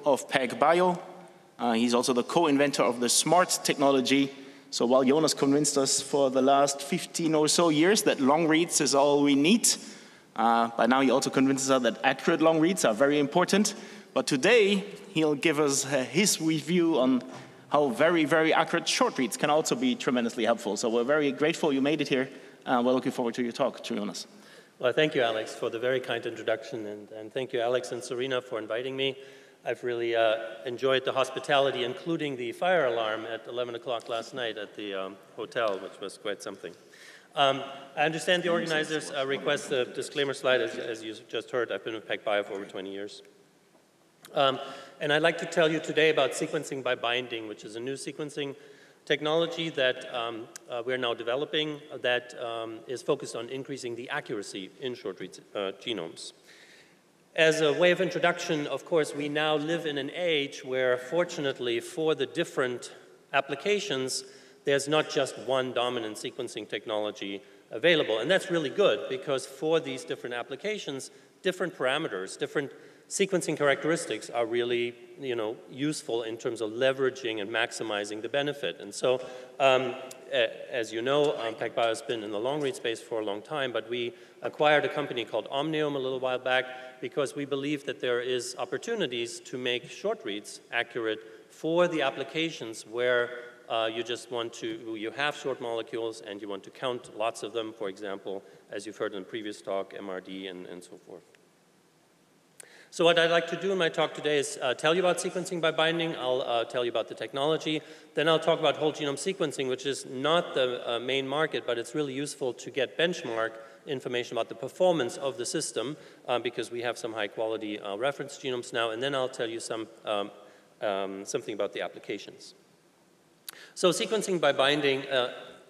of PacBio. He's also the co-inventor of the SMART technology. So while Jonas convinced us for the last 15 or so years that long reads is all we need, by now he also convinces us that accurate long reads are very important. But today, he'll give us his review on how very, very accurate short reads can also be tremendously helpful. So we're very grateful you made it here. We're looking forward to your talk, Jonas. Well, thank you, Alex, for the very kind introduction. And thank you, Alex and Serena, for inviting me. I've really enjoyed the hospitality, including the fire alarm at 11 o'clock last night at the hotel, which was quite something. I understand the organizers request a disclaimer slide, as you just heard. I've been with PacBio for over 20 years. And I'd like to tell you today about sequencing by binding, which is a new sequencing technology that we're now developing that is focused on increasing the accuracy in short-read genomes. As a way of introduction, of course, we now live in an age where, fortunately, for the different applications, there's not just one dominant sequencing technology available. And that's really good, because for these different applications, different parameters, different sequencing characteristics are really, useful in terms of leveraging and maximizing the benefit. And so, as you know, PacBio has been in the long-read space for a long time, but we acquired a company called Omniome a little while back because we believe that there is opportunities to make short reads accurate for the applications where you have short molecules and you want to count lots of them, for example, as you've heard in the previous talk, MRD and so forth. So what I'd like to do in my talk today is tell you about sequencing by binding. I'll tell you about the technology. Then I'll talk about whole genome sequencing, which is not the main market, but it's really useful to get benchmark information about the performance of the system because we have some high-quality reference genomes now. And then I'll tell you something about the applications. So sequencing by binding,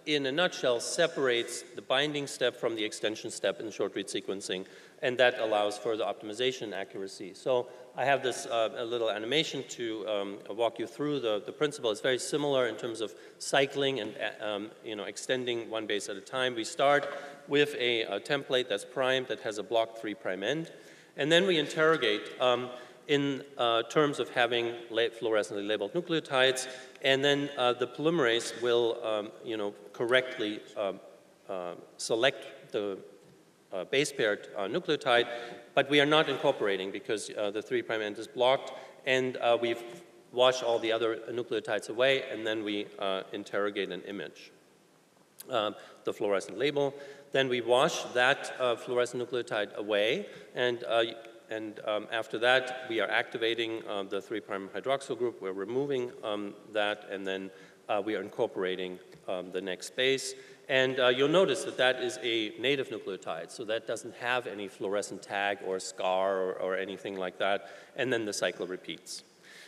in a nutshell, separates the binding step from the extension step in short-read sequencing, and that allows further optimization and accuracy. So I have this a little animation to walk you through the principle. It's very similar in terms of cycling and extending one base at a time. We start with a template that's primed that has a blocked 3' end, and then we interrogate in terms of having fluorescently labeled nucleotides, and then the polymerase will correctly select the base paired nucleotide, but we are not incorporating because the 3' end is blocked, and we've washed all the other nucleotides away, and then we interrogate an image. The fluorescent label. Then we wash that fluorescent nucleotide away, and after that, we are activating the 3' hydroxyl group. We're removing that, and then we are incorporating the next base. And you'll notice that that is a native nucleotide, so that doesn't have any fluorescent tag or scar or anything like that, and then the cycle repeats.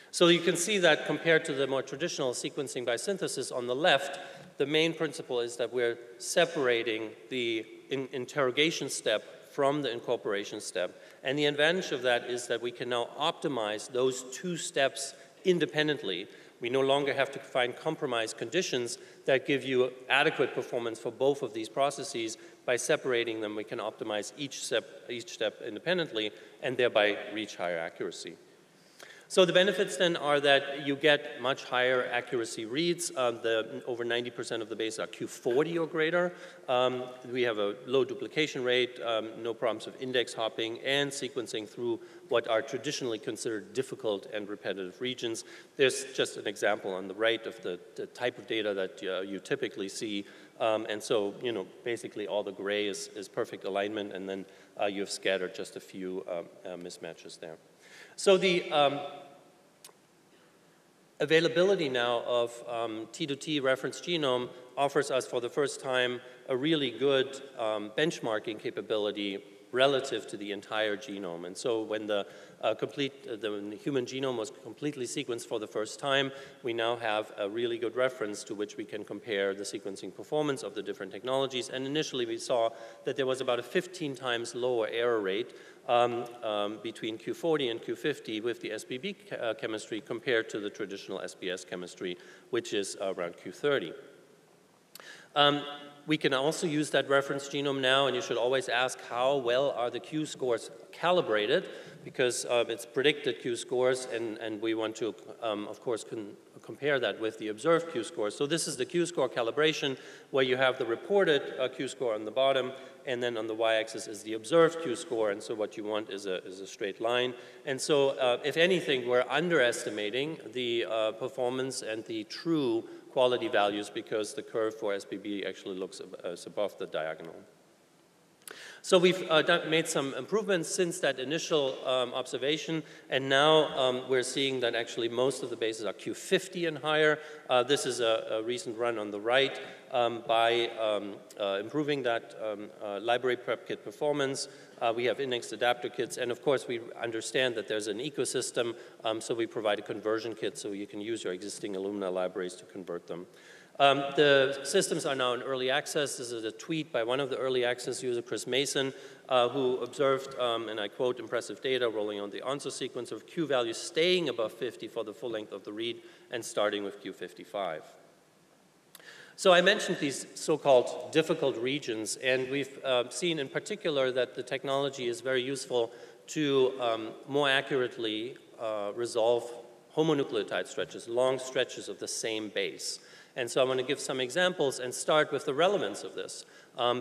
So you can see that compared to the more traditional sequencing by synthesis on the left, the main principle is that we're separating the interrogation step from the incorporation step. And the advantage of that is that we can now optimize those two steps independently. We no longer have to find compromise conditions that give you adequate performance for both of these processes. By separating them, we can optimize each step independently and thereby reach higher accuracy. So the benefits then are that you get much higher accuracy reads. Over 90% of the bases are Q40 or greater. We have a low duplication rate, no problems with index hopping, and sequencing through what are traditionally considered difficult and repetitive regions. There's just an example on the right of the type of data that you typically see. And so, basically all the gray is perfect alignment, and then you have scattered just a few mismatches there. So the availability now of T2T reference genome offers us for the first time a really good benchmarking capability relative to the entire genome. And so when the human genome was completely sequenced for the first time, we now have a really good reference to which we can compare the sequencing performance of the different technologies. And initially we saw that there was about a 15 times lower error rate between Q40 and Q50 with the SBB chemistry compared to the traditional SBS chemistry, which is around Q30. We can also use that reference genome now, and you should always ask how well are the Q scores calibrated, because it's predicted Q-scores, and we want to, of course, compare that with the observed Q-scores. So this is the Q-score calibration, where you have the reported Q-score on the bottom, and then on the y-axis is the observed Q-score, and so what you want is a straight line. And so, if anything, we're underestimating the performance and the true quality values, because the curve for SBB actually looks above the diagonal. So we've made some improvements since that initial observation, and now we're seeing that actually most of the bases are Q50 and higher. This is a recent run on the right by improving that library prep kit performance. We have indexed adapter kits, and of course we understand that there's an ecosystem, so we provide a conversion kit so you can use your existing Illumina libraries to convert them. The systems are now in early access. This is a tweet by one of the early access user, Chris Mason, who observed, and I quote, impressive data rolling on the answer sequence of Q values staying above 50 for the full length of the read and starting with Q55. So I mentioned these so-called difficult regions, and we've seen in particular that the technology is very useful to more accurately resolve homonucleotide stretches, long stretches of the same base. And so I want to give some examples and start with the relevance of this,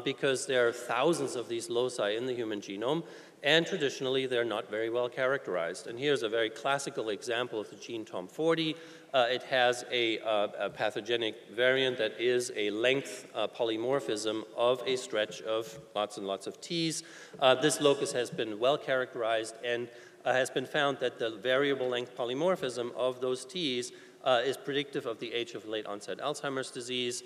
because there are thousands of these loci in the human genome, and traditionally they're not very well characterized. And here's a very classical example of the gene TOM40. It has a pathogenic variant that is a length polymorphism of a stretch of lots and lots of Ts. This locus has been well characterized and has been found that the variable length polymorphism of those Ts is predictive of the age of late onset Alzheimer's disease.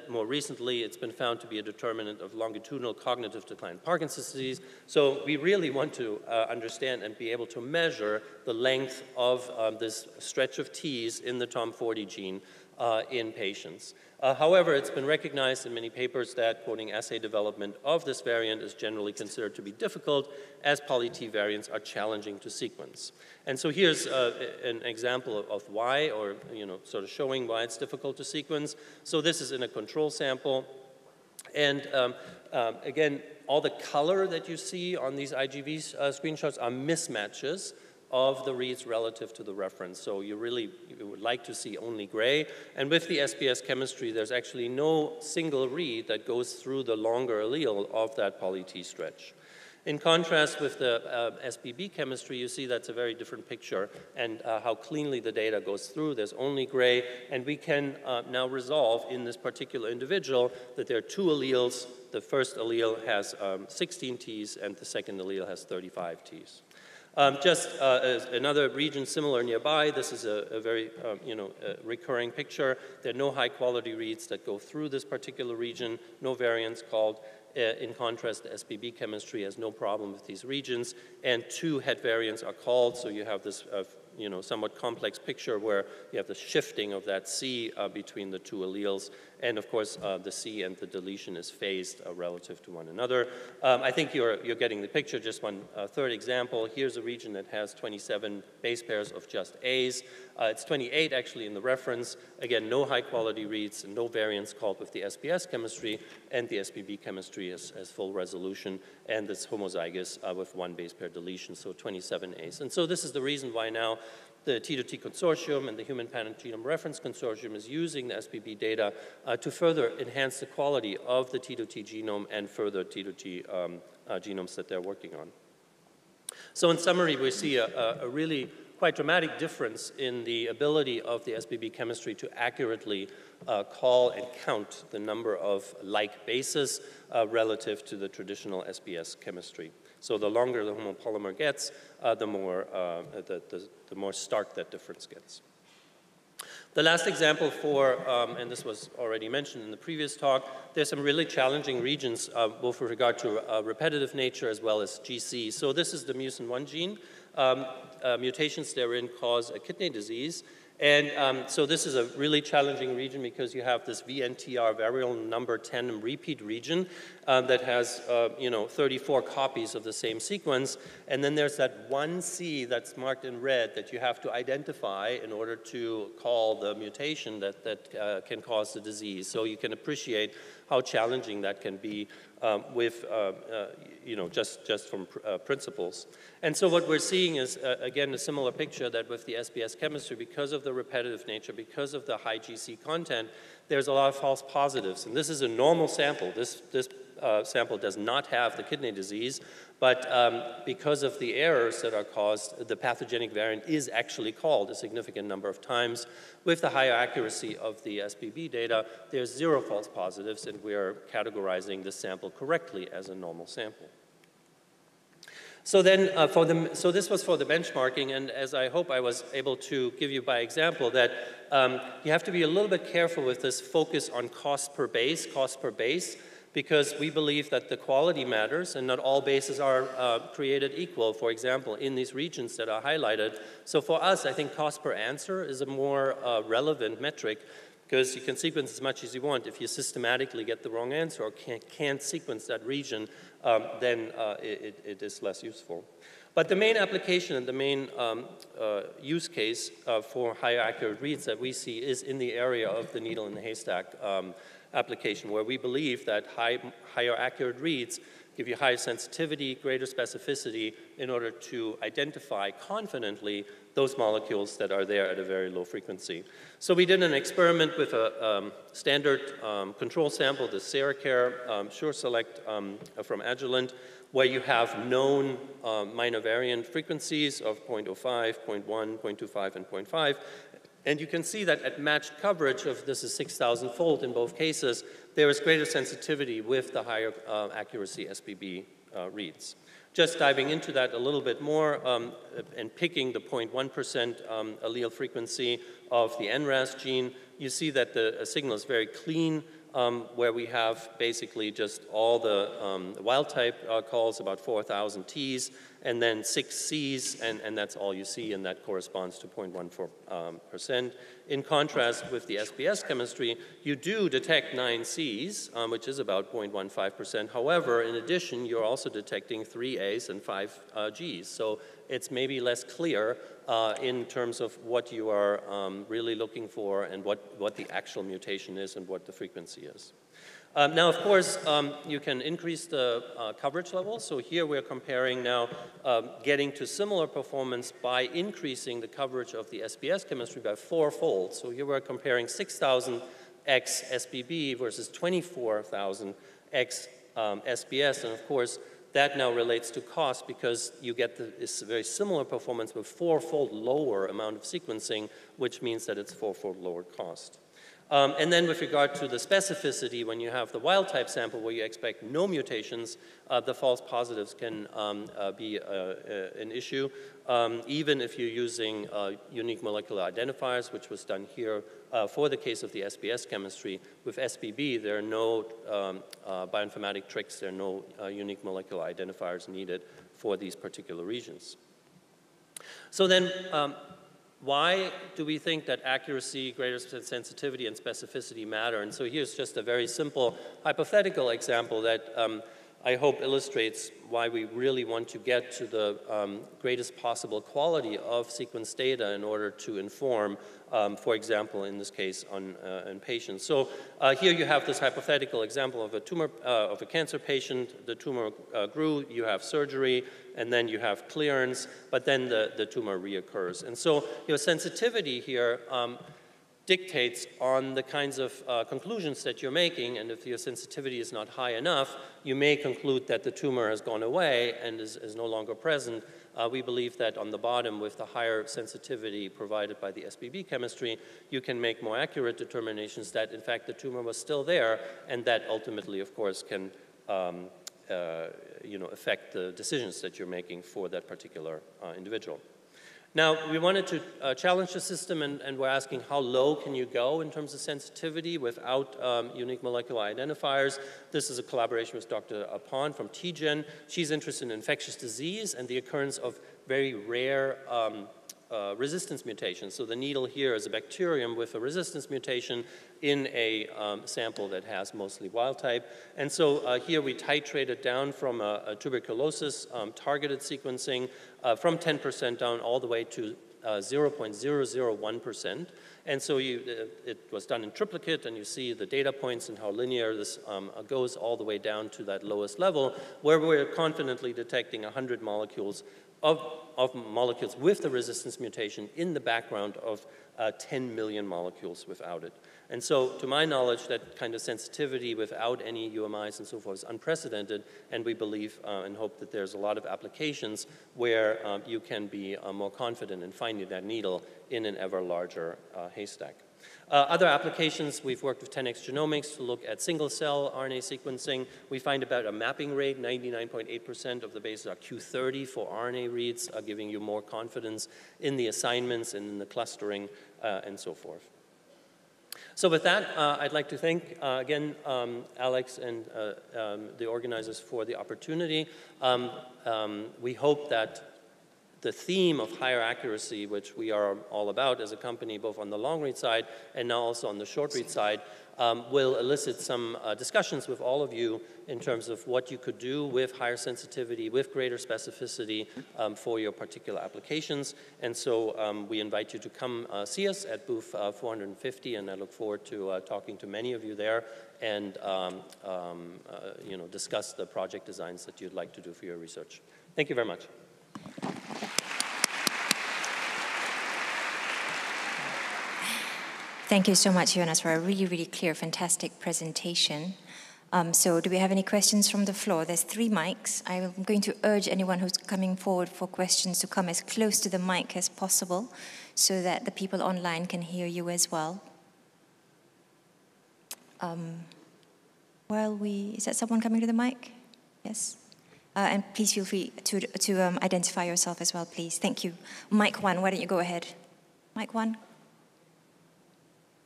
More recently, it's been found to be a determinant of longitudinal cognitive decline, Parkinson's disease. So we really want to understand and be able to measure the length of this stretch of Ts in the TOM40 gene in patients. However, it's been recognized in many papers that, quoting, assay development of this variant is generally considered to be difficult, as poly-T variants are challenging to sequence. And so here's an example of why, or sort of showing why it's difficult to sequence. So this is in a control sample, and again, all the color that you see on these IGV screenshots are mismatches of the reads relative to the reference. So you would like to see only gray. And with the SBS chemistry, there's actually no single read that goes through the longer allele of that poly-T stretch. In contrast with the SBB chemistry, you see that's a very different picture, and how cleanly the data goes through. There's only gray, and we can now resolve in this particular individual that there are two alleles. The first allele has 16 Ts, and the second allele has 35 Ts. Another region similar nearby. This is a very recurring picture. There are no high quality reads that go through this particular region, no variants called. In contrast, the SBB chemistry has no problem with these regions, and two head variants are called, so you have this somewhat complex picture where you have the shifting of that C between the two alleles, and of course the C and the deletion is phased relative to one another. I think you're getting the picture. Just one third example. Here's a region that has 27 base pairs of just A's. It's 28 actually in the reference. Again, no high quality reads and no variants called with the SBS chemistry, and the SBB chemistry has full resolution, and it's homozygous with one base pair deletion, so 27 A's. And so this is the reason why now the T2T Consortium and the Human Pangenome Reference Consortium is using the SBB data to further enhance the quality of the T2T genome and further T2T genomes that they're working on. So in summary, we see a really quite dramatic difference in the ability of the SBB chemistry to accurately call and count the number of like bases relative to the traditional SBS chemistry. So the longer the homopolymer gets, the more stark that difference gets. The last example for, and this was already mentioned in the previous talk, there's some really challenging regions both with regard to repetitive nature as well as GC. So this is the mucin 1 gene. Mutations therein cause a kidney disease, And so this is a really challenging region because you have this VNTR, variable number tandem repeat region, that has 34 copies of the same sequence. And then there's that one C that's marked in red that you have to identify in order to call the mutation that can cause the disease. So you can appreciate how challenging that can be with, just from principles. And so what we're seeing is, again, a similar picture that with the SBS chemistry, because of the repetitive nature, because of the high GC content, there's a lot of false positives. And this is a normal sample. This sample does not have the kidney disease, but because of the errors that are caused, the pathogenic variant is actually called a significant number of times. With the higher accuracy of the SBB data, there's 0 false positives, and we are categorizing the sample correctly as a normal sample. So then, so this was for the benchmarking, and as I hope I was able to give you by example, that you have to be a little bit careful with this focus on cost per base, because we believe that the quality matters and not all bases are created equal, for example, in these regions that are highlighted. So for us, I think cost per answer is a more relevant metric because you can sequence as much as you want. If you systematically get the wrong answer or can't sequence that region, then it is less useful. But the main application and the main use case for higher accurate reads that we see is in the area of the needle in the haystack application, where we believe that higher accurate reads give you higher sensitivity, greater specificity in order to identify confidently those molecules that are there at a very low frequency. So we did an experiment with a standard control sample, the SeraCare SureSelect from Agilent, where you have known minor variant frequencies of 0.05, 0.1, 0.25, and 0.5. And you can see that at matched coverage of this is 6,000-fold in both cases, there is greater sensitivity with the higher accuracy SBB reads. Just diving into that a little bit more and picking the 0.1% allele frequency of the NRAS gene, you see that the signal is very clean, where we have basically just all the wild type calls, about 4,000 Ts, and then 6 Cs, and that's all you see, and that corresponds to 0.14%. In contrast with the SBS chemistry, you do detect 9 Cs, which is about 0.15%. However, in addition, you're also detecting 3 As and 5 Gs. So it's maybe less clear in terms of what you are really looking for and what the actual mutation is and what the frequency is. Now, of course, you can increase the coverage level. So here we're comparing now getting to similar performance by increasing the coverage of the SBS chemistry by 4-fold. So here we're comparing 6,000 x SBB versus 24,000 x SBS. And of course, that now relates to cost because you get this very similar performance with 4-fold lower amount of sequencing, which means that it's 4-fold lower cost. And then with regard to the specificity, when you have the wild type sample where you expect no mutations, the false positives can be an issue, even if you're using unique molecular identifiers, which was done here for the case of the SBS chemistry. With SBB, there are no bioinformatic tricks, there are no unique molecular identifiers needed for these particular regions. So then, why do we think that accuracy, greater sensitivity, and specificity matter? And so here's just a very simple hypothetical example that I hope illustrates why we really want to get to the greatest possible quality of sequence data in order to inform, for example, in this case, on patients. So here you have this hypothetical example of a tumor, of a cancer patient. The tumor grew, you have surgery, and then you have clearance, but then the tumor reoccurs. And so your sensitivity here dictates on the kinds of conclusions that you're making, and if your sensitivity is not high enough, you may conclude that the tumor has gone away and is no longer present. We believe that on the bottom, with the higher sensitivity provided by the SBB chemistry, you can make more accurate determinations that, in fact, the tumor was still there, and that ultimately, of course, can affect the decisions that you're making for that particular individual. Now, we wanted to challenge the system, and we're asking how low can you go in terms of sensitivity without unique molecular identifiers. This is a collaboration with Dr. Apon from TGen. She's interested in infectious disease and the occurrence of very rare resistance mutation. So the needle here is a bacterium with a resistance mutation in a sample that has mostly wild type. And so here we titrated down from a tuberculosis targeted sequencing from 10% down all the way to 0.001%. And so it was done in triplicate, and you see the data points and how linear this goes all the way down to that lowest level, where we're confidently detecting 100 molecules of molecules with the resistance mutation in the background of 10 million molecules without it. And so, to my knowledge, that kind of sensitivity without any UMIs and so forth is unprecedented, and we believe and hope that there's a lot of applications where you can be more confident in finding that needle in an ever larger haystack. Other applications, we've worked with 10x Genomics to look at single-cell RNA sequencing. We find about a mapping rate, 99.8% of the bases are Q30 for RNA reads, giving you more confidence in the assignments and in the clustering and so forth. So with that, I'd like to thank, again, Alex and the organizers for the opportunity. We hope that the theme of higher accuracy, which we are all about as a company, both on the long-read side and now also on the short-read side, will elicit some discussions with all of you in terms of what you could do with higher sensitivity, with greater specificity for your particular applications. And so we invite you to come see us at booth 450, and I look forward to talking to many of you there and discuss the project designs that you'd like to do for your research. Thank you very much. Thank you so much, Jonas, for a really, really clear, fantastic presentation. So do we have any questions from the floor? There's 3 mics. I'm going to urge anyone who's coming forward for questions to come as close to the mic as possible so that the people online can hear you as well. Is that someone coming to the mic? Yes? And please feel free to identify yourself as well, please. Thank you. Mic 1, why don't you go ahead? Mic 1.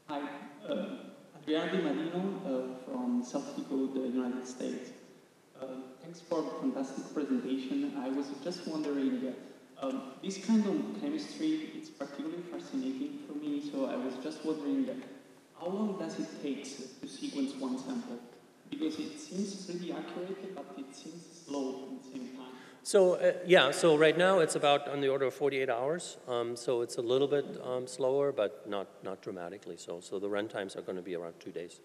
Hi, Adriano Di Marino from South Dakota, United States. Thanks for the fantastic presentation. I was just wondering, this kind of chemistry, it's particularly fascinating for me, so I was just wondering, how long does it take to sequence one sample? Because it seems pretty accurate, but it seems slow at the same time. So so right now it's about on the order of 48 hours. So it's a little bit slower, but not dramatically so. So the run times are going to be around 2 days.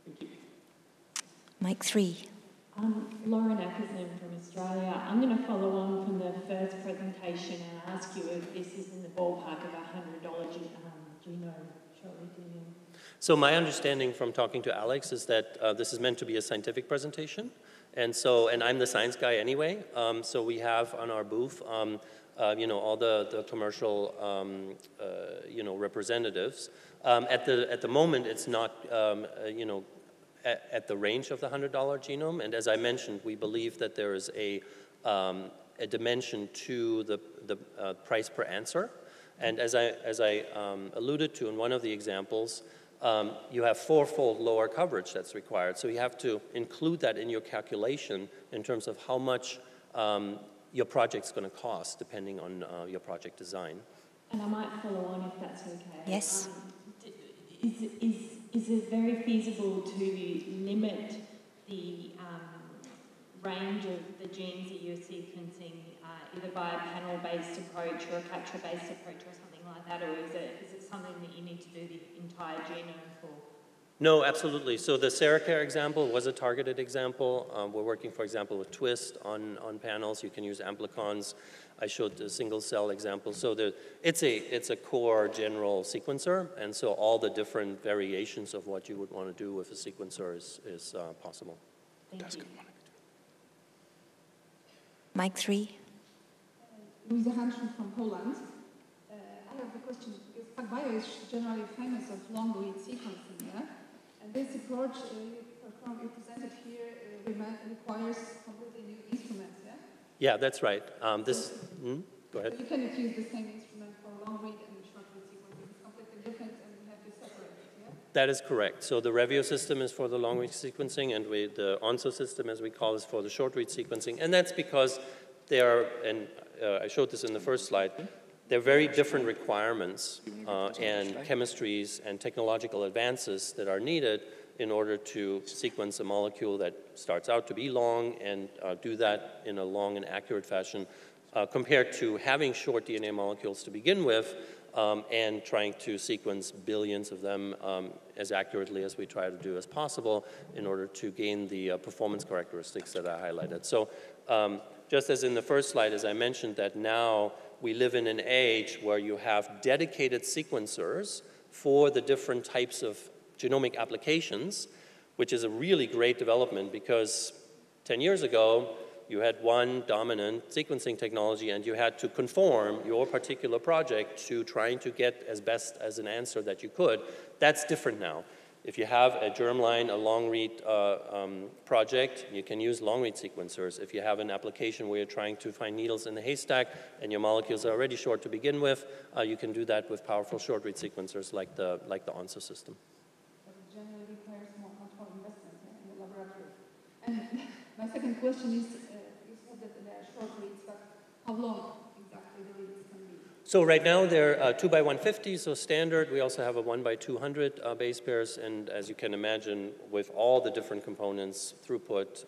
Thank you. Mic 3. Lauren Ackerson from Australia. I'm going to follow on from the first presentation and ask you if this is in the ballpark of $100 genome, shortly genome. So my understanding from talking to Alex is that this is meant to be a scientific presentation. And I'm the science guy anyway, so we have on our booth, all the commercial, representatives. At the moment, it's not, at the range of the $100 genome. And as I mentioned, we believe that there is a dimension to the price per answer. And as I alluded to in one of the examples, you have 4-fold lower coverage that's required. So you have to include that in your calculation in terms of how much your project's going to cost, depending on your project design. And I might follow on if that's okay. Yes. Is it very feasible to limit the range of the genes that you're sequencing, either by a panel-based approach or a capture-based approach or something like that, or is it something that you need to do the entire genome for? No, absolutely. So the Seracare example was a targeted example. We're working, for example, with Twist on panels. You can use amplicons. I showed the single-cell example. So it's a core general sequencer, and so all the different variations of what you would want to do with a sequencer is possible. Thank you. Mic 3. Luisa Hansen from Poland. I have a question, because PacBio is generally famous of long-read sequencing, yeah? And this approach you presented here requires completely new instruments, yeah? Yeah, that's right. Go ahead. So you cannot use the same instrument for long-read and short-read sequencing. It's completely different, and you have to separate it, yeah? That is correct. So the Revio system is for the long-read sequencing, and the Onso system, as we call it, is for the short-read sequencing. And that's because they are, and I showed this in the first slide, There are very different requirements and chemistries and technological advances that are needed in order to sequence a molecule that starts out to be long and do that in a long and accurate fashion compared to having short DNA molecules to begin with and trying to sequence billions of them as accurately as we try to do as possible in order to gain the performance characteristics that I highlighted. So just as in the first slide, as I mentioned, that now we live in an age where you have dedicated sequencers for the different types of genomic applications, which is a really great development because 10 years ago, you had one dominant sequencing technology and you had to conform your particular project to trying to get as best as an answer that you could. That's different now. If you have a germline, a long-read project, you can use long-read sequencers. If you have an application where you're trying to find needles in the haystack and your molecules are already short to begin with, you can do that with powerful short-read sequencers like the ONSA system. But it generally requires much more investment in the laboratory. And my second question is, you said that there are short reads, but how long exactly the reads can be? So right now they're 2 by 150, so standard. We also have a 1 by 200 base pairs, and as you can imagine, with all the different components, throughput,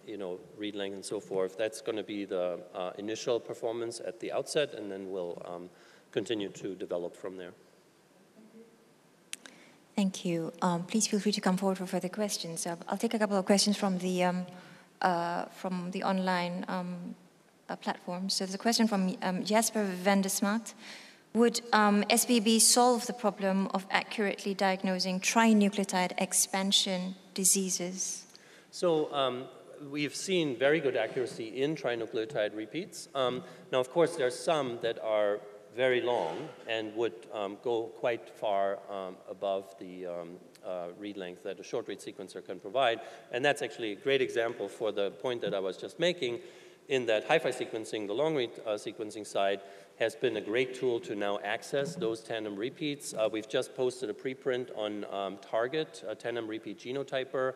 you know, read length and so forth, that's going to be the initial performance at the outset, and then we'll continue to develop from there. Thank you. Please feel free to come forward for further questions. I'll take a couple of questions from the online platform. So there's a question from Jasper Vendersmart. Would SBB solve the problem of accurately diagnosing trinucleotide expansion diseases? So we've seen very good accuracy in trinucleotide repeats. Now, of course, there are some that are very long and would go quite far above the read length that a short read sequencer can provide. And that's actually a great example for the point that I was just making, in that hi-fi sequencing, the long read sequencing side, has been a great tool to now access those tandem repeats. We've just posted a preprint on Target, a tandem repeat genotyper,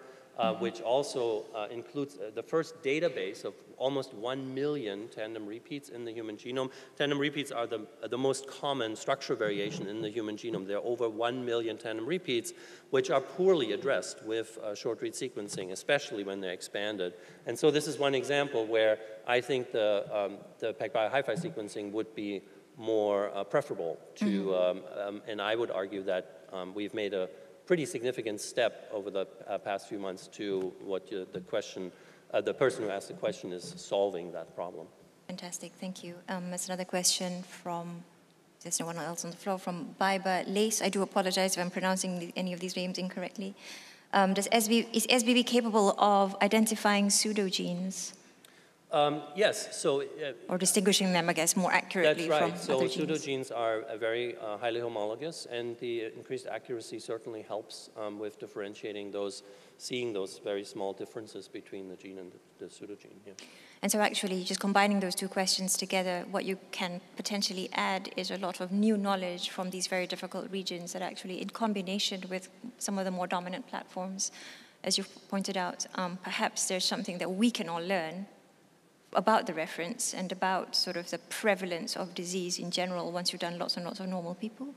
which also includes the first database of almost 1 million tandem repeats in the human genome. Tandem repeats are the most common structure variation in the human genome. There are over 1 million tandem repeats, which are poorly addressed with short read sequencing, especially when they're expanded. And so this is one example where I think the PacBio hi-fi sequencing would be more preferable to, and I would argue that we've made a pretty significant step over the past few months to what the person who asked the question is solving that problem. Fantastic, thank you. There's another question from, there's no one else on the floor, from Baiba Lace. I do apologize if I'm pronouncing any of these names incorrectly. Is SBB capable of identifying pseudogenes? Yes, so... or distinguishing them, I guess, more accurately from That's right. other So genes. pseudogenes are very highly homologous, and the increased accuracy certainly helps with differentiating those, seeing those very small differences between the gene and the pseudogene. Yeah. And so actually, just combining those two questions together, what you can potentially add is a lot of new knowledge from these very difficult regions that actually, in combination with some of the more dominant platforms, as you pointed out, perhaps there's something that we can all learn about the reference and about sort of the prevalence of disease in general once you've done lots and lots of normal people?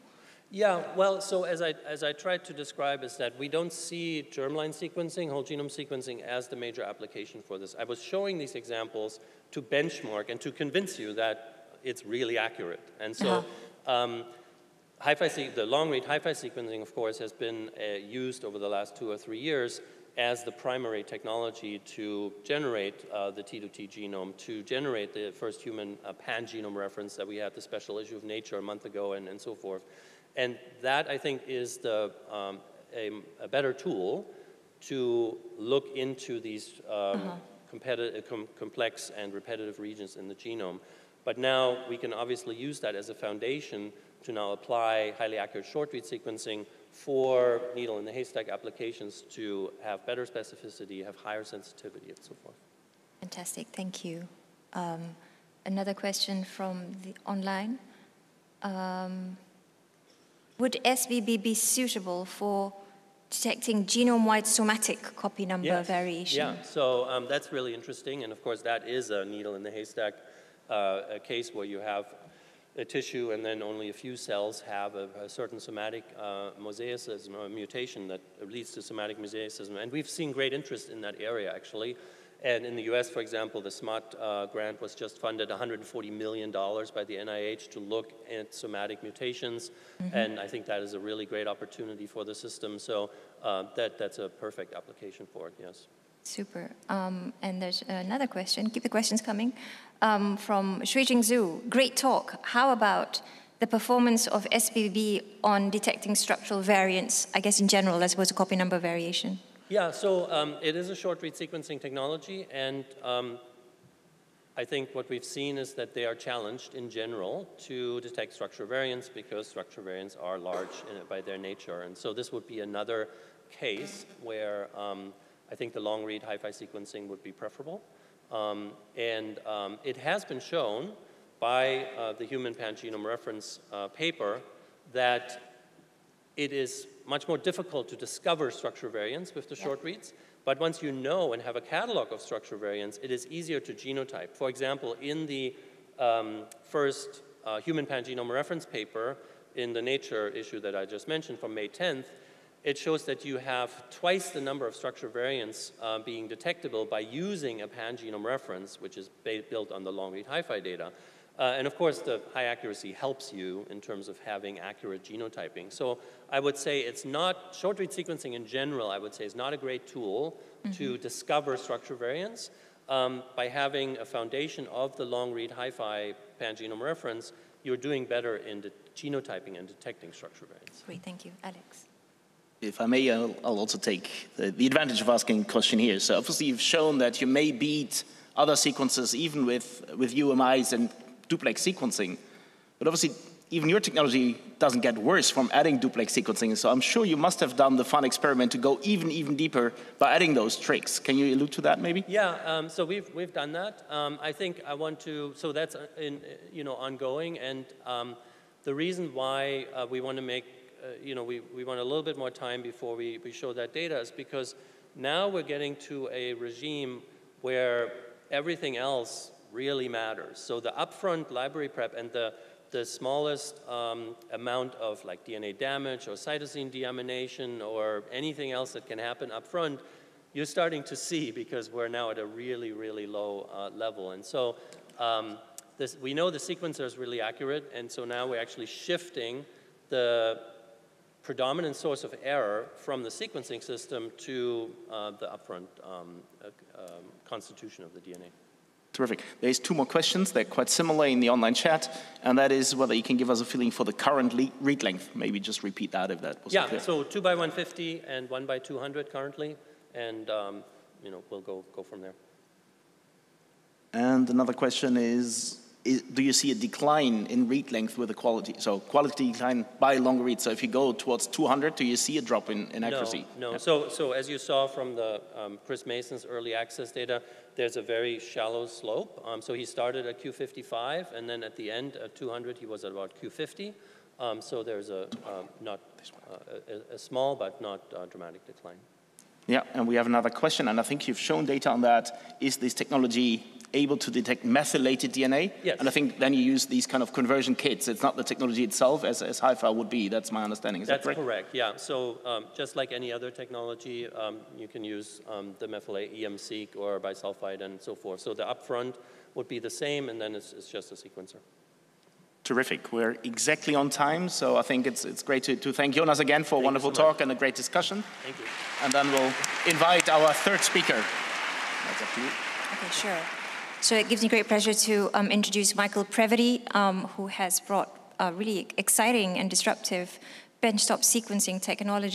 Yeah, well, so as I tried to describe is that we don't see germline sequencing, whole genome sequencing as the major application for this. I was showing these examples to benchmark and to convince you that it's really accurate. And so the long-read hi-fi sequencing, of course, has been used over the last 2 or 3 years as the primary technology to generate the T2T genome, to generate the first human pan-genome reference that we had the special issue of Nature a month ago and so forth. And that, I think, is a better tool to look into these complex and repetitive regions in the genome. But now we can obviously use that as a foundation to now apply highly accurate short-read sequencing for needle in the haystack applications to have better specificity, have higher sensitivity, and so forth. Fantastic, thank you. Another question from the online. Would SBB be suitable for detecting genome-wide somatic copy number variation? Yeah, so that's really interesting, and of course that is a needle in the haystack a case where you have tissue, and then only a few cells have a certain somatic mosaicism or mutation that leads to somatic mosaicism. And we've seen great interest in that area, actually. And in the US, for example, the SMART grant was just funded $140 million by the NIH to look at somatic mutations. And I think that is a really great opportunity for the system. So that's a perfect application for it, yes. Super. And there's another question. Keep the questions coming. From Shuijing Zhu. Great talk. How about the performance of SBB on detecting structural variants, I guess in general, as opposed to copy number variation? Yeah, so it is a short-read sequencing technology, and I think what we've seen is that they are challenged in general to detect structural variants because structural variants are large by their nature. And so this would be another case where I think the long-read hi-fi sequencing would be preferable. It has been shown by the Human Pangenome Reference paper that it is much more difficult to discover structural variants with the short reads, but once you know and have a catalog of structural variants, it is easier to genotype. For example, in the first Human Pangenome Reference paper in the Nature issue that I just mentioned from May 10th, it shows that you have twice the number of structural variants being detectable by using a pangenome reference, which is built on the long-read hi-fi data. And of course, the high accuracy helps you in terms of having accurate genotyping. So I would say it's not, short-read sequencing in general, I would say is not a great tool to discover structural variants. By having a foundation of the long-read hi-fi pangenome reference, you're doing better in the genotyping and detecting structural variants. Great, thank you. Alex. If I may, I'll also take the advantage of asking a question here. So obviously you've shown that you may beat other sequences even with UMIs and duplex sequencing. But obviously, even your technology doesn't get worse from adding duplex sequencing. So I'm sure you must have done the fun experiment to go even deeper by adding those tricks. Can you allude to that, maybe? Yeah. So we've done that. I think I want to. So that's ongoing. And the reason why we want to make we want a little bit more time before we show that data is because now we're getting to a regime where everything else really matters. So the upfront library prep and the smallest amount of like DNA damage or cytosine deamination or anything else that can happen upfront, you're starting to see because we're now at a really low level. And so we know the sequencer is really accurate, and so now we're actually shifting the predominant source of error from the sequencing system to the upfront constitution of the DNA. Terrific. There's two more questions. They're quite similar in the online chat, and that is whether you can give us a feeling for the current read length. Maybe just repeat that if that was clear. Yeah, so 2 by 150 and 1 by 200 currently, and we'll go from there. And another question is do you see a decline in read length with the quality? So quality decline by longer read. So if you go towards 200, do you see a drop in accuracy? No. Yeah. So as you saw from the Chris Mason's early access data, there's a very shallow slope. So he started at Q55, and then at the end at 200, he was at about Q50. So there's a small but not dramatic decline. Yeah, and we have another question, and I think you've shown data on that. Is this technology able to detect methylated DNA? Yes. And I think then you use these kind of conversion kits. It's not the technology itself as hi-fi would be. That's my understanding. Is that correct? That's correct, yeah. So just like any other technology, you can use the methylate EM-seq or bisulfite and so forth. So the upfront would be the same, and then it's just a sequencer. Terrific. We're exactly on time, so I think it's great to thank Jonas again for a wonderful talk and a great discussion. Thank you. And then we'll invite our third speaker. That's up to you. Okay, sure. So it gives me great pleasure to introduce Michael Previty, who has brought a really exciting and disruptive benchtop sequencing technology